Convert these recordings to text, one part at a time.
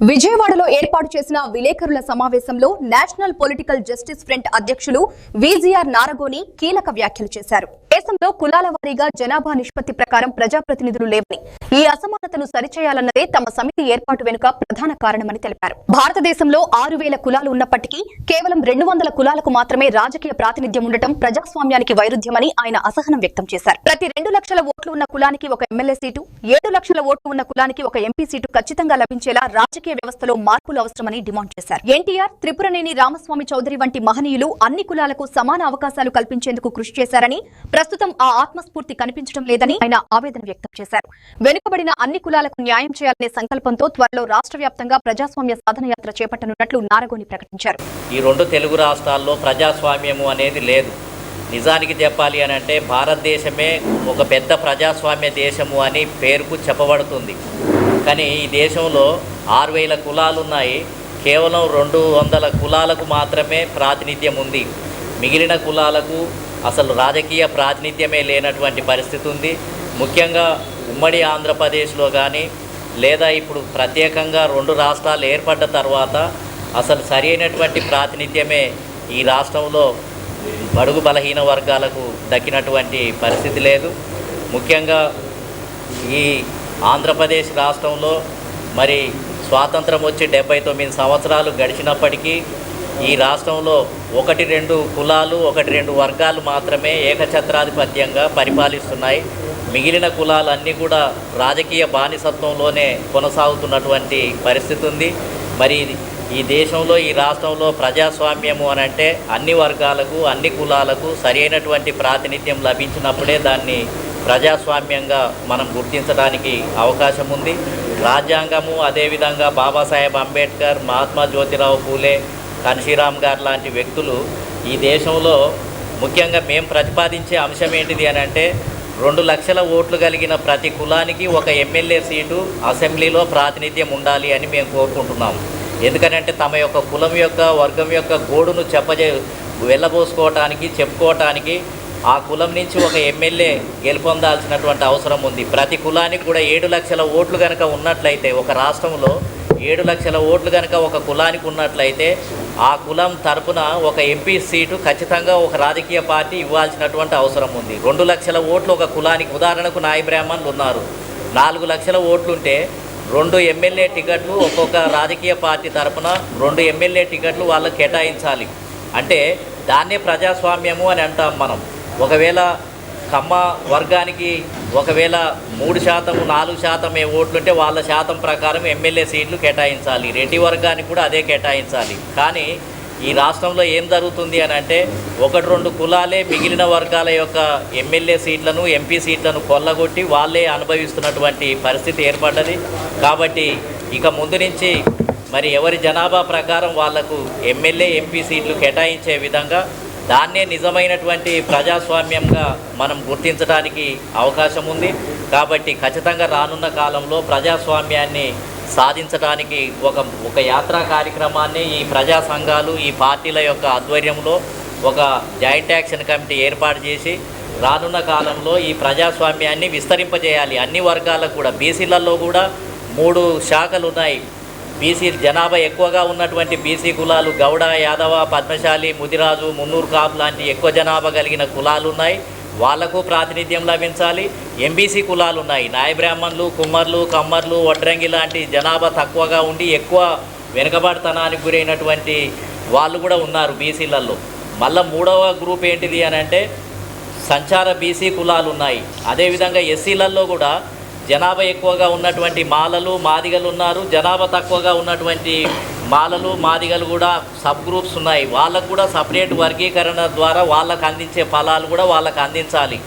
విజయవాడలో ఏర్పాటు చేసిన విలేకరుల సమావేశంలో నేషనల్ పొలిటికల్ జస్టిస్ ఫ్రంట్ అధ్యక్షులు విజిఆర్ నారగోని కీలక వ్యాఖ్యలు చేశారు. దేశంలో కులాల వారీగా జనాభా నిష్పత్తి ప్రకారం ప్రజాప్రతినిధులు లేవని, ఈ అసమానతను సరిచేయాలన్నదే తమ సమితి ఏర్పాటు వెనుక ప్రధాన కారణమని తెలిపారు. భారతదేశంలో 6,000 కులాలు ఉన్నప్పటికీ కేవలం 200 కులాలకు మాత్రమే రాజకీయ ప్రాతినిధ్యం ఉండటం ప్రజాస్వామ్యానికి వైరుధ్యమని ఆయన అసహనం వ్యక్తం చేశారు. ప్రతి 2 లక్షల ఓట్లు ఉన్న కులానికి ఒక ఎమ్మెల్యే సీటు, 7 లక్షల ఓట్లు ఉన్న కులానికి ఒక ఎంపీ సీటు ఖచ్చితంగా లభించేలా రాజకీయ వ్యవస్థలో మార్పులు అవసరమని డిమాండ్ చేశారు. ఎన్టీఆర్, త్రిపురనేని రామస్వామి చౌదరి వంటి మహనీయులు అన్ని కులాలకు సమాన అవకాశాలు కల్పించేందుకు కృషి చేశారని, ప్రస్తుతం ఆ ఆత్మస్ఫూర్తి కనిపించడం లేదని ఆయన ఆవేదన వ్యక్తం చేశారు. వెనుకబడిన అన్ని కులాలకు న్యాయం చేయాలనే సంకల్పంతో త్వరలో రాష్ట్ర వ్యాప్తంగా ప్రజాస్వామ్య సాధన యాత్ర చేపట్టనున్నట్లు నారగోని ప్రకటించారు. ఈ 2 తెలుగు రాష్ట్రాల్లో ప్రజాస్వామ్యము అనేది లేదు. నిజానికి చెప్పాలి అని అంటే భారతదేశమే ఒక పెద్ద ప్రజాస్వామ్య దేశము అని పేరుకు చెప్పబడుతుంది. కానీ ఈ దేశంలో 6,000 కులాలు ఉన్నాయి. కేవలం 200 కులాలకు మాత్రమే ప్రాతినిధ్యం ఉంది. మిగిలిన కులాలకు అసలు రాజకీయ ప్రాతినిధ్యమే లేనటువంటి పరిస్థితి ఉంది. ముఖ్యంగా ఉమ్మడి ఆంధ్రప్రదేశ్లో కానీ లేదా ఇప్పుడు ప్రత్యేకంగా 2 రాష్ట్రాలు ఏర్పడ్డ తర్వాత అసలు సరైనటువంటి ప్రాతినిధ్యమే ఈ రాష్ట్రంలో బడుగు బలహీన వర్గాలకు దక్కినటువంటి పరిస్థితి లేదు. ముఖ్యంగా ఈ ఆంధ్రప్రదేశ్ రాష్ట్రంలో మరి స్వాతంత్రం వచ్చి 79 సంవత్సరాలు గడిచినప్పటికీ ఈ రాష్ట్రంలో 1-2 కులాలు 1-2 వర్గాలు మాత్రమే ఏకఛత్రాధిపత్యంగా పరిపాలిస్తున్నాయి. మిగిలిన కులాలన్నీ కూడా రాజకీయ బానిసత్వంలోనే కొనసాగుతున్నటువంటి పరిస్థితి ఉంది. మరి ఈ దేశంలో ఈ రాష్ట్రంలో ప్రజాస్వామ్యము అని అంటే అన్ని వర్గాలకు అన్ని కులాలకు సరైనటువంటి ప్రాతినిధ్యం లభించినప్పుడే దాన్ని ప్రజాస్వామ్యంగా మనం గుర్తించడానికి అవకాశం ఉంది. రాజ్యాంగము అదేవిధంగా బాబాసాహెబ్ అంబేద్కర్, మహాత్మా జ్యోతిరావు పూలే, కాన్షీరామ్ గారు లాంటి వ్యక్తులు ఈ దేశంలో ముఖ్యంగా మేము ప్రతిపాదించే అంశం ఏంటిది అని అంటే 2 లక్షల ఓట్లు కలిగిన ప్రతి కులానికి ఒక ఎమ్మెల్యే సీటు అసెంబ్లీలో ప్రాతినిధ్యం ఉండాలి అని మేము కోరుకుంటున్నాము. ఎందుకంటే తమ యొక్క కులం యొక్క వర్గం యొక్క గోడును వెళ్ళబోసుకోవటానికి చెప్పుకోవటానికి ఆ కులం నుంచి ఒక ఎమ్మెల్యే గెలుపొందాల్సినటువంటి అవసరం ఉంది. ప్రతి కులానికి కూడా 7 లక్షల ఓట్లు కనుక ఉన్నట్లయితే, ఒక రాష్ట్రంలో 7 లక్షల ఓట్లు కనుక ఒక కులానికి ఉన్నట్లయితే ఆ కులం తరపున ఒక ఎంపీ సీటు ఖచ్చితంగా ఒక రాజకీయ పార్టీ ఇవ్వాల్సినటువంటి అవసరం ఉంది. 2 లక్షల ఓట్లు ఒక కులానికి, ఉదాహరణకు నాయ బ్రాహ్మణులు ఉన్నారు, 4 లక్షల ఓట్లుంటే 2 ఎమ్మెల్యే టికెట్లు ఒక్కొక్క రాజకీయ పార్టీ తరపున 2 ఎమ్మెల్యే టికెట్లు వాళ్ళకి కేటాయించాలి. అంటే దాన్నే ప్రజాస్వామ్యము అని అంటాం మనం. ఒకవేళ కమ్మ వర్గానికి ఒకవేళ 3%, 4% ఓట్లుంటే వాళ్ళ శాతం ప్రకారం ఎమ్మెల్యే సీట్లు కేటాయించాలి. రెడ్డి వర్గానికి కూడా అదే కేటాయించాలి. కానీ ఈ రాష్ట్రంలో ఏం జరుగుతుంది అని అంటే 1-2 కులాలే మిగిలిన వర్గాల యొక్క ఎమ్మెల్యే సీట్లను, ఎంపీ సీట్లను కొల్లగొట్టి వాళ్ళే అనుభవిస్తున్నటువంటి పరిస్థితి ఏర్పడ్డది. కాబట్టి ఇక ముందు నుంచి మరి ఎవరి జనాభా ప్రకారం వాళ్లకు ఎమ్మెల్యే, ఎంపీ సీట్లు కేటాయించే విధంగా దాన్నే నిజమైనటువంటి ప్రజాస్వామ్యంగా మనం గుర్తించడానికి అవకాశం ఉంది. కాబట్టి ఖచ్చితంగా రానున్న కాలంలో ప్రజాస్వామ్యాన్ని సాధించడానికి ఒక యాత్రా కార్యక్రమాన్ని ఈ ప్రజా సంఘాలు, ఈ పార్టీల యొక్క ఆధ్వర్యంలో ఒక జాయింట్ యాక్షన్ కమిటీ ఏర్పాటు చేసి రానున్న కాలంలో ఈ ప్రజాస్వామ్యాన్ని విస్తరింపజేయాలి. అన్ని వర్గాలకు కూడా, బీసీలలో కూడా 3 శాఖలు ఉన్నాయి. బీసీ జనాభా ఎక్కువగా ఉన్నటువంటి బీసీ కులాలు గౌడ, యాదవ, పద్మశాలి, ముదిరాజు, మున్నూరు కాపు లాంటి ఎక్కువ జనాభా కలిగిన కులాలు ఉన్నాయి. వాళ్లకు ప్రాతినిధ్యం లభించాలి. ఎంబీసీ కులాలు ఉన్నాయి, నాయ బ్రాహ్మణులు, కుమ్మర్లు, కమ్మర్లు, వడ్రంగి లాంటి జనాభా తక్కువగా ఉండి ఎక్కువ వెనుకబాటుతనానికి గురైనటువంటి వాళ్ళు కూడా ఉన్నారు బీసీలలో. మళ్ళీ 3వ గ్రూప్ ఏంటిది అని అంటే సంచార బీసీ కులాలు ఉన్నాయి. అదేవిధంగా ఎస్సీలలో కూడా జనాభా ఎక్కువగా ఉన్నటువంటి మాలలు, మాదిగలు ఉన్నారు. జనాభా తక్కువగా ఉన్నటువంటి మాలలు, మాదిగలు కూడా సబ్ గ్రూప్స్ ఉన్నాయి. వాళ్ళకు కూడా సపరేట్ వర్గీకరణ ద్వారా వాళ్ళకు అందించే ఫలాలు కూడా వాళ్ళకు అందించాలి.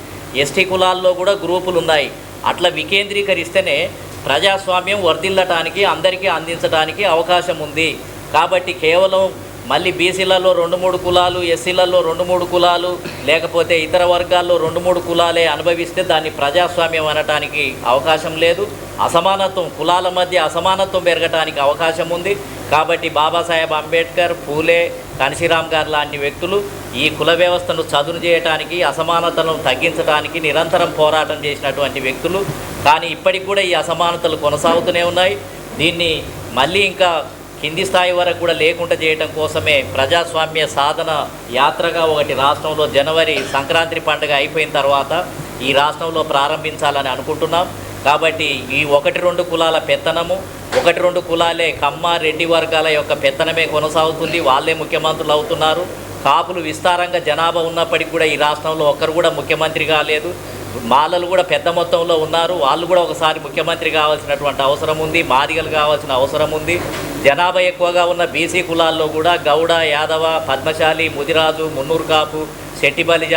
ఎస్టీ కులాల్లో కూడా గ్రూపులు ఉన్నాయి. అట్లా వికేంద్రీకరిస్తేనే ప్రజాస్వామ్యం వర్ధిల్లటానికి, అందరికీ అందించడానికి అవకాశం ఉంది. కాబట్టి కేవలం మళ్ళీ బీసీలలో 2-3 కులాలు, ఎస్సీలలో 2-3 కులాలు, లేకపోతే ఇతర వర్గాల్లో 2-3 కులాలే అనుభవిస్తే దాన్ని ప్రజాస్వామ్యం అనటానికి అవకాశం లేదు. అసమానత్వం, కులాల మధ్య అసమానత్వం పెరగటానికి అవకాశం ఉంది. కాబట్టి బాబాసాహెబ్ అంబేద్కర్, పూలే, కాన్షీరామ్ గారు లాంటి వ్యక్తులు ఈ కుల వ్యవస్థను చదును చేయడానికి, అసమానతలను తగ్గించడానికి నిరంతరం పోరాటం చేసినటువంటి వ్యక్తులు. కానీ ఇప్పటికి కూడా ఈ అసమానతలు కొనసాగుతూనే ఉన్నాయి. దీన్ని మళ్ళీ ఇంకా కింది స్థాయి వరకు కూడా లేకుండా చేయడం కోసమే ప్రజాస్వామ్య సాధన యాత్రగా ఒకటి రాష్ట్రంలో జనవరి సంక్రాంతి పండుగ అయిపోయిన తర్వాత ఈ రాష్ట్రంలో ప్రారంభించాలని అనుకుంటున్నాం. కాబట్టి ఈ 1-2 కులాల పెత్తనము, 1-2 కులాలే కమ్మ రెడ్డి వర్గాల యొక్క పెత్తనమే కొనసాగుతుంది. వాళ్ళే ముఖ్యమంత్రులు అవుతున్నారు. కాపులు విస్తారంగా జనాభా ఉన్నప్పటికీ కూడా ఈ రాష్ట్రంలో ఒక్కరు కూడా ముఖ్యమంత్రి కాలేదు. మాలలు కూడా పెద్ద మొత్తంలో ఉన్నారు. వాళ్ళు కూడా ఒకసారి ముఖ్యమంత్రి కావాల్సినటువంటి అవసరం ఉంది. మాదిగలు కావాల్సిన అవసరం ఉంది. జనాభా ఎక్కువగా ఉన్న బీసీ కులాల్లో కూడా గౌడ, యాదవ, పద్మశాలి, ముదిరాజు, మున్నూరు కాపు, శెట్టి బలిజ,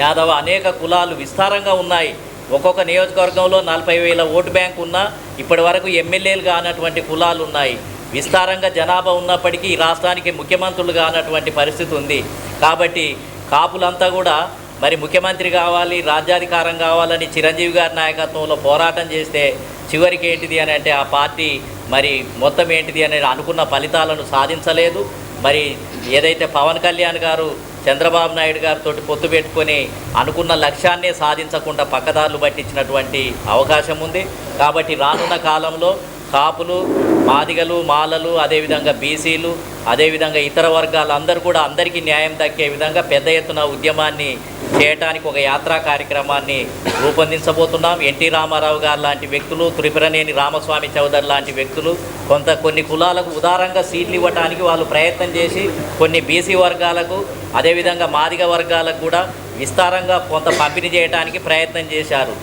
యాదవ అనేక కులాలు విస్తారంగా ఉన్నాయి. ఒక్కొక్క నియోజకవర్గంలో 40,000 ఓటు బ్యాంక్ ఉన్నా ఇప్పటి వరకు ఎమ్మెల్యేలు కానటువంటి కులాలు ఉన్నాయి. విస్తారంగా జనాభా ఉన్నప్పటికీ ఈ రాష్ట్రానికి ముఖ్యమంత్రులు కానటువంటి పరిస్థితి ఉంది. కాబట్టి కాపులంతా కూడా మరి ముఖ్యమంత్రి కావాలి, రాజ్యాధికారం కావాలని చిరంజీవి గారి నాయకత్వంలో పోరాటం చేస్తే చివరికి ఏంటిది అని అంటే ఆ పార్టీ మరి మొత్తం ఏంటిది అని అనుకున్న ఫలితాలను సాధించలేదు. మరి ఏదైతే పవన్ కళ్యాణ్ గారు చంద్రబాబు నాయుడు గారితో పొత్తు పెట్టుకొని అనుకున్న లక్ష్యాన్నే సాధించకుండా పక్కదారులు పట్టించినటువంటి అవకాశం ఉంది. కాబట్టి రానున్న కాలంలో కాపులు, మాదిగలు, మాలలు, అదేవిధంగా బీసీలు, అదేవిధంగా ఇతర వర్గాలందరూ కూడా అందరికీ న్యాయం దక్కే విధంగా పెద్ద ఎత్తున ఉద్యమాన్ని చేయడానికి ఒక యాత్రా కార్యక్రమాన్ని రూపొందించబోతున్నాం. ఎన్టీ రామారావు గారు లాంటి వ్యక్తులు, త్రిపురనేని రామస్వామి చౌదరి లాంటి వ్యక్తులు కొన్ని కులాలకు ఉదారంగా సీట్లు ఇవ్వడానికి వాళ్ళు ప్రయత్నం చేసి కొన్ని బీసీ వర్గాలకు, అదేవిధంగా మాదిగ వర్గాలకు కూడా విస్తారంగా కొంత పంపిణీ చేయడానికి ప్రయత్నం చేశారు.